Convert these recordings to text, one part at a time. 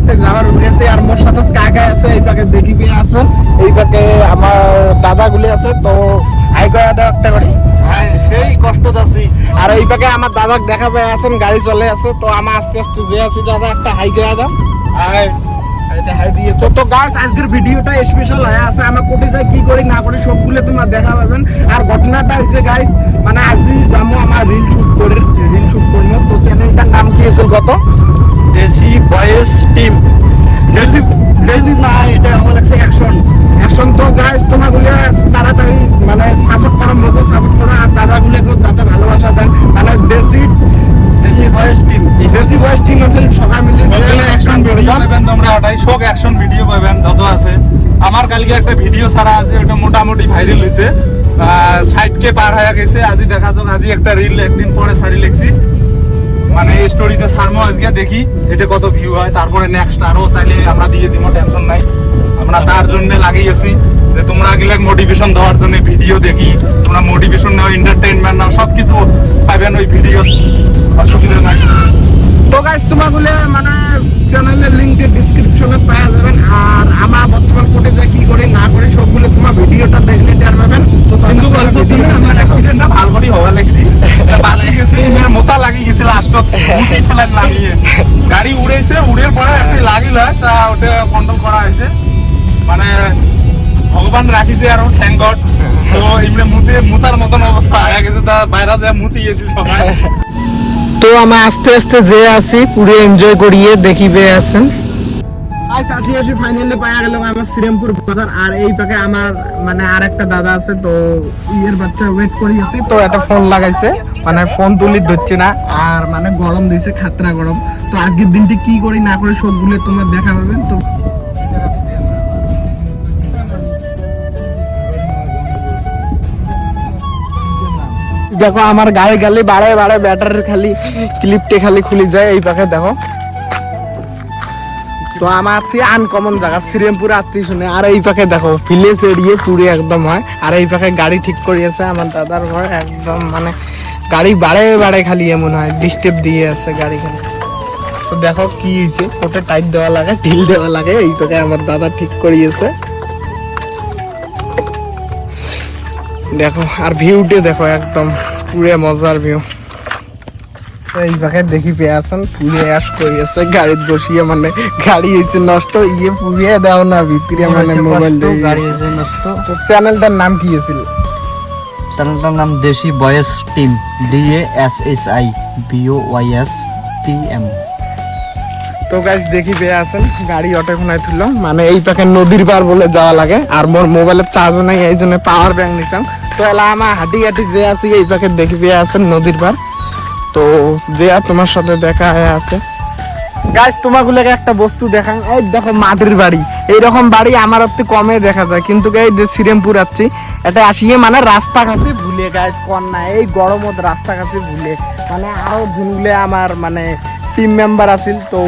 একটা যাওয়ার উঠেছে আর মোর সাথে কাকা আছে, এই পাকে দেখিবে আছেন, এই পাকে আমার দাদাগুলি আছে। তো আই কয়া দাও একটা করে, হ্যাঁ সেই কষ্ট আছি। আর এই পাকে আমার দাদাক দেখাবে আছেন, গাড়ি চলে আছে। তো আমার আস্তে আস্তে যে আছি দাদা একটা হাই কয়া দাও। হাই হাই দিয়ে তো গাইস আজকের ভিডিওটা স্পেশাল হয়ে আছে। আমরা কোটে যাই কি করি না করি সবগুলো তোমরা দেখা পাবেন। আর ঘটনাটা হয়েছে গাইস, মানে আজই যাবো আমার রিল শুট করবো। তো চ্যানেলটার নাম কি আছে কত? দেশি বয়েস টিম। দেশি না, এটা আমার লাগছে অ্যাকশন। তো গাইস তোমাগুলো তাড়াতাড়ি মানে সাপোর্ট করো, মোকে সাপোর্ট করো, আর দাদাগুলোকে যাতে ভালোবাসা দেন। মানে দেশি বয়েস টিম আছে সবাই মিলে অ্যাকশন ভিডিও পাবেন তোমরা, ওটাই শোক অ্যাকশন ভিডিও পাবেন যত আছে। আমার কালকে একটা ভিডিও ছাড়া আছে, ওটা মোটামুটি ভাইরাল হয়েছে, 60K পার হয়ে গেছে। আজি দেখা যাক, আজি একটা রিল একদিন পরে ছাড়ি লিখছি, মানে এই স্টোরিটা ছাড়বো আজকে, দেখি এটা কত ভিউ হয়। তারপরে নেক্সট আরো চাইলে আমরা দিয়ে দিব, টেনশন নাই। আমরা তার জন্য লাগিয়েছি যে তোমরা গেলে মোটিভেশন দেওয়ার জন্য ভিডিও দেখি, তোমরা মোটিভেশন নাও, এন্টারটেইনমেন্ট নাও, সবকিছু পাবেন ওই ভিডিও, অসুবিধা নাই। তো গাইস তোমাগুলো মানে চ্যানেলের লিংকে ডেসক্রিপশনে পাওয়া যাবেন। আর আমরা বর্তমান কোটে যা কি করি না করি সবগুলো তোমার ভিডিওটা দেখলে টের পাবেন। তো কিন্তু গল্প ছিল আমার অ্যাক্সিডেন্টটা ভাল করে হওয়া লাগছি, বাঁচি গেছি, মেয়ের মোতা লাগি গেছিল লাস্টত, মুতি ফেলার নামিয়ে গাড়ি উড়েছে, উড়ের পরে একটা লাগিল, তা ওটা কন্ট্রোল করা হয়েছে, মানে ভগবান রাখিছে আর থ্যাংক গড। তো এমনি মুতার মতন অবস্থা হয়ে গেছে, তা বাইরে যা মুতি গেছি সবাই। তো আমরা আস্তে আস্তে যে আছি পুরো এনজয় করিয়ে দেখিবে আছেন। আজ আসি ফাইনালি পাওয়া গেল আমার শ্রীরামপুর বাজার। আর এই পাকে আমার মানে আর একটা দাদা আছে, তো ইয়ের বাচ্চা ওয়েট করি আছি। তো একটা ফোন লাগাইছে, মানে ফোন তুলি ধরছে না, আর মানে গরম দিয়েছে, খাতরা গরম। তো আজকের দিনটি কি করি না করি সবগুলো তোমরা দেখা পাবেন। তো দেখো আমার গায়ে গালি বাড়ে ব্যাটারির খালি ক্লিপটে খালি খুলি যায়। এই পাকে দেখো, তো আমার আনকমন জায়গা শ্রীরামপুর আত্মি শুনে। আর এই পাকে দেখো ভিলেজ এরিয়ে পুরো একদম হয়। আর এই পাকে গাড়ি ঠিক করিয়েছে আমার দাদার ঘর, একদম মানে গাড়ি বাড়ে খালি এমন হয়, ডিস্টার্ব দিয়ে আছে গাড়ি খালি। তো দেখো কি হয়েছে, কোটে টাইট দেওয়া লাগে, ঢিল দেওয়া লাগে, এই পাকে আমার দাদা ঠিক করিয়েছে। দেখো আর ভিউটি দেখো, একদম পুরে মজার ভিউ। এই পাখে দেখি পেয়েছেন পুরে অ্যাশ করিয়েছে গাড়ি বসিয়ে, মানে গাড়ি হয়েছে নষ্ট, ইয়ে পুড়িয়ে দাও না ভিতরে, মানে মোবাইল দিয়ে গাড়ি হয়েছে নষ্ট। তো চ্যানেলটার নাম কি ছিল? চ্যানেলটার নাম দেশি বয়েস টিম, DASSIBOYSTM। তো গাইস দেখি পেয়ে আছেন গাড়ি অটো কোনায় তুললাম, মানে এই পাখে নদীর পার বলে যাওয়া লাগে। আর মোর মোবাইলের চার্জও নাই, এই জন্য পাওয়ার ব্যাংক নিতাম। তো এলা আমার হাঁটি যে আছি এই পাখে দেখি পেয়ে আছেন নদীর পার। তো যে আর তোমার সাথে দেখা হয়ে আছে গাইস, তোমাগুলোকে একটা বস্তু দেখান। এই দেখো মাটির বাড়ি, এইরকম বাড়ি আমার একটু কমে দেখা যায়, কিন্তু গাই যে শ্রীরামপুর আছি এটা আসিয়ে মানে রাস্তা কাছে ভুলে গাইস কন্যা, এই গরমত রাস্তা কাছে ভুলে, মানে আরো ধুনগুলে আমার মানে টিম মেম্বার আছিল। তো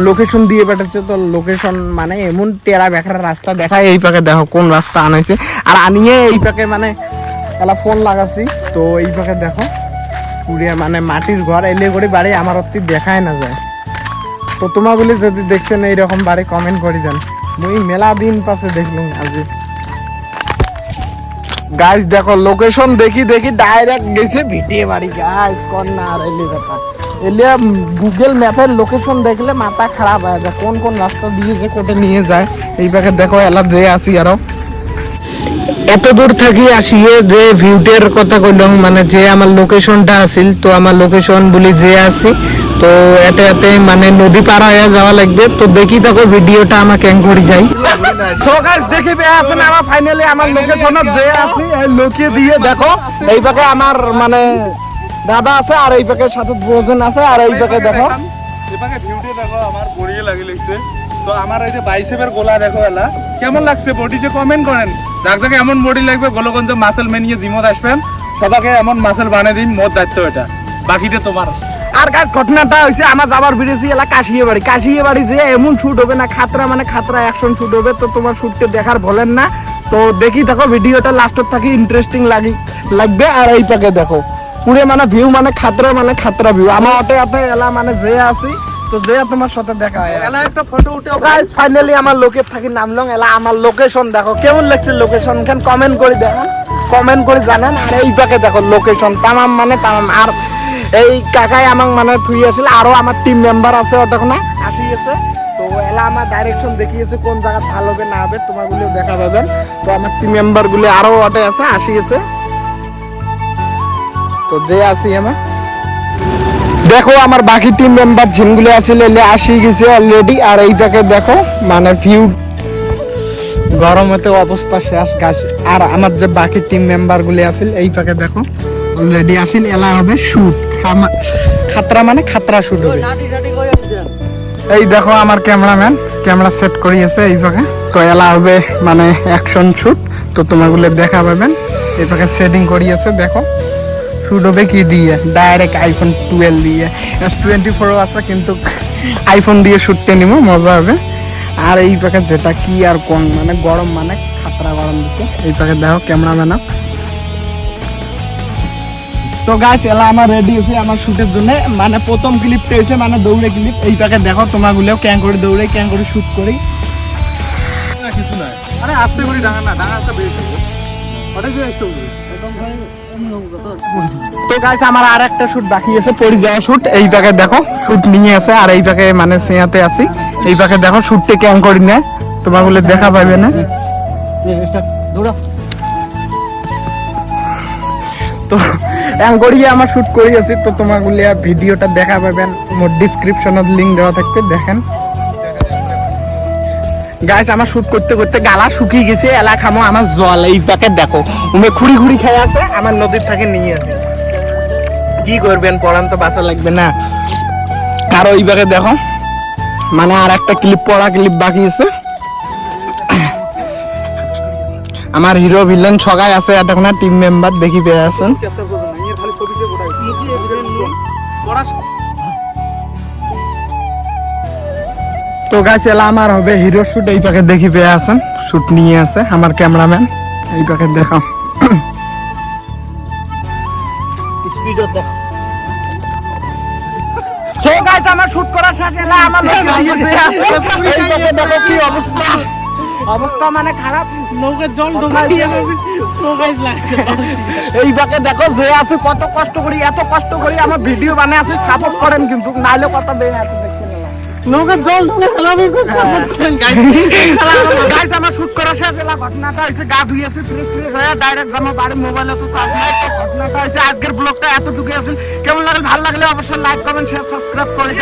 লোকেশন দিয়ে পাঠাচ্ছে। তো লোকেশন মানে এমন টেরা বেখার রাস্তা দেখায়, এই পাকে দেখো কোন রাস্তা আনাইছে। আর আনিয়ে এই পাকে মানে এলা ফোন লাগাচ্ছি। তো এই পাকে দেখো পুরিয়া মানে মাটির ঘর, এলে করে বাড়ি আমার অতি দেখায় না যায়। তো তোমাগুলি যদি দেখছেন এইরকম বাড়ি কমেন্ট করে দেন, মুই মেলা দিন পাশে দেখলাম আজ। গাইস দেখো লোকেশন দেখি ডাইরেক্ট গেছে ভিটিয়ে বাড়ি গাইস কন্যা। আর এলে কথা এলে গুগল ম্যাপের লোকেশন দেখলে মাথা খারাপ হয়ে যায়, কোন কোন রাস্তা দিয়ে যে কোটে নিয়ে যায়। এই পাকে দেখো এলা যে আসি আরো এত দূর থাকি আসিয়ে যে ভিউটের কথা কইলাম, মানে যে আমার লোকেশনটা আছিল। তো আমার লোকেশন বলি যে আছি, তো এতে মানে নদী পার হয়ে যাওয়া লাগবে। তো দেখি দেখো ভিডিওটা আমাকে করে যাই। সো গাইস দেখি পেয়ে আছেন আমার ফাইনালি আমার লোকেশনত যে আছি, এই লোকে দিয়ে দেখো এই পাকে আমার মানে দাদা আছে, আর এই পাকে সাথে প্রয়োজন আছে। আর এই পাকে দেখো, এই পাকে ভিউটি দেখো, আমার বড়িয়ে লাগি লাগছে। তো আমার এই যে বাইসেপের গোলা দেখো, এলা কেমন লাগছে বডি, যে কমেন্ট করেন যাক যাকে এমন বডি লাগবে, গোলগঞ্জ মাসেল মেনিয়ে জিমত আসবেন, সবাকে এমন মাসেল বানিয়ে দিন, মোর দায়িত্ব এটা, বাকিটা তোমার। আর গাছ ঘটনাটা হয়েছে আমার যাবার ভিড়েছি এলা কাশিয়ে বাড়ি যে এমন শুট হবে না, খাতরা মানে খাতরা অ্যাকশন শুট হবে। তো তোমার শুটটা দেখার বলেন না। তো দেখি দেখো ভিডিওটা লাস্টত থাকি ইন্টারেস্টিং লাগবে। আর এই পাকে দেখো পুরে মানে ভিউ মানে খাতরা ভিউ। আমার অটো এলা মানে যে আছি তো যে তোমার সাথে দেখা হয় এলা একটা ফটো উঠে গাইস ফাইনালি আমার লোকের থাকি নামলং এলা আমার লোকেশন দেখো কেমন লাগছে লোকেশন খান কমেন্ট করে দেখেন কমেন্ট করে জানান আর এই পাকে দেখো লোকেশন তামাম মানে তামাম আর এই কাকাই আমাক মানে থুই আসলে আরো আমার টিম মেম্বার আছে ওটাখানে আসি গেছে তো এলা আমার ডাইরেকশন দেখিয়েছে কোন জায়গা ভালো হবে না হবে তোমাগুলো দেখা পাবেন তো আমার টিম মেম্বার গুলি আরো ওটে আছে আসি গেছে তো যে আসি আমার দেখো আমার বাকি টিম মেম্বার যেগুলো আছে লেলে আসি গেছে অলরেডি আর এই প্যাকে দেখো মানে ভিউ গরমতে অবস্থা শেষ গাছ আর আমার যে বাকি টিম মেম্বার গুলি আছে এই প্যাকে দেখো অলরেডি আসিল এলা হবে শুট খাতরা মানে খাতরা শুট হবে এই দেখো আমার ক্যামেরাম্যান ক্যামেরা সেট করিয়েছে এই প্যাকে তো এলা হবে মানে অ্যাকশন শুট তো তোমাগুলো দেখা পাবেন এই প্যাকে সেটিং করিয়েছে দেখো শুট হবে কি দিয়ে ডাইরেক্ট আইফোন 12 দিয়ে S24 আছে কিন্তু আইফোন দিয়ে শুটতে নিব মজা হবে আর এই প্যাকেট যেটা কি আর কোন মানে গরম মানে খাতরা গরম দিচ্ছে এই প্যাকেট দেখো ক্যামেরাম্যান তো গাইস এলা আমার রেডি আছে আমার শুটের জন্য মানে প্রথম ক্লিপটা হইছে মানে দৌড়ে ক্লিপ এই প্যাকেট দেখো তোমাগুলো ক্যাং করে দৌড়ে ক্যাং করে শুট করি না কিছু না আরে আস্তে করে ডাঙা না ডাঙা একটা বেশ হবে ওটা যে স্টোরি তো গাইস আমার আর একটা শুট বাকি আছে পড়ি যাওয়া শুট এই প্যাকেট দেখো শুট নিয়ে আছে আর এই প্যাকে মানে সিয়াতে আছি এই প্যাকে দেখো শুটতে ক্যাং করি না তোমাগুলো দেখা পাবে না তো ক্যাং করিয়ে আমার শুট করি আছি তো তোমাগুলো ভিডিওটা দেখা পাবেন মোর ডেসক্রিপশনত লিংক দেওয়া থাকবে দেখেন গাইস আমার শুট করতে করতে গালা শুকিয়ে গেছে এলা খামো আমার জল এই প্যাকেট দেখো উমে খুঁড়ি খুঁড়ি খাই আছে আমার নদীর থেকে নিয়ে আছে কি করবেন পড়ান তো বাসা লাগবে না আর ওই প্যাকেট দেখো মানে আর একটা ক্লিপ পড়া ক্লিপ বাকি আছে আমার হিরো ভিলেন ছগাই আছে এতক্ষণ টিম মেম্বার দেখি পেয়ে আছেন তো গাছ এলা আমার হবে হিরো শুট এই প্যাকেট দেখি পেয়ে আছেন শুট নিয়ে আছে আমার ক্যামেরাম্যান এই প্যাকেট দেখাও সো গাইস আমার শুট করা শেষ এলা আমার দেখো কি অবস্থা অবস্থা মানে খারাপ নৌকের জল এই বাকে দেখো যে আছে কত কষ্ট করি এত কষ্ট করি আমার ভিডিও বানায় আছে সাপোর্ট করেন কিন্তু নাইলে কত বেয়ে আছে নৌকের জল গাইস আমার শুট করা শেষ এলা ঘটনাটা হয়েছে গা ধুয়েছে ফ্রেশ হয়ে ডাইরেক্ট আমার বাড়ির মোবাইলে তো চার্জ নাই ঘটনাটা হয়েছে আজকের ব্লগটা এতটুকু আছে কেমন লাগলে ভালো লাগলে অবশ্যই লাইক কমেন্ট শেয়ার সাবস্ক্রাইব করে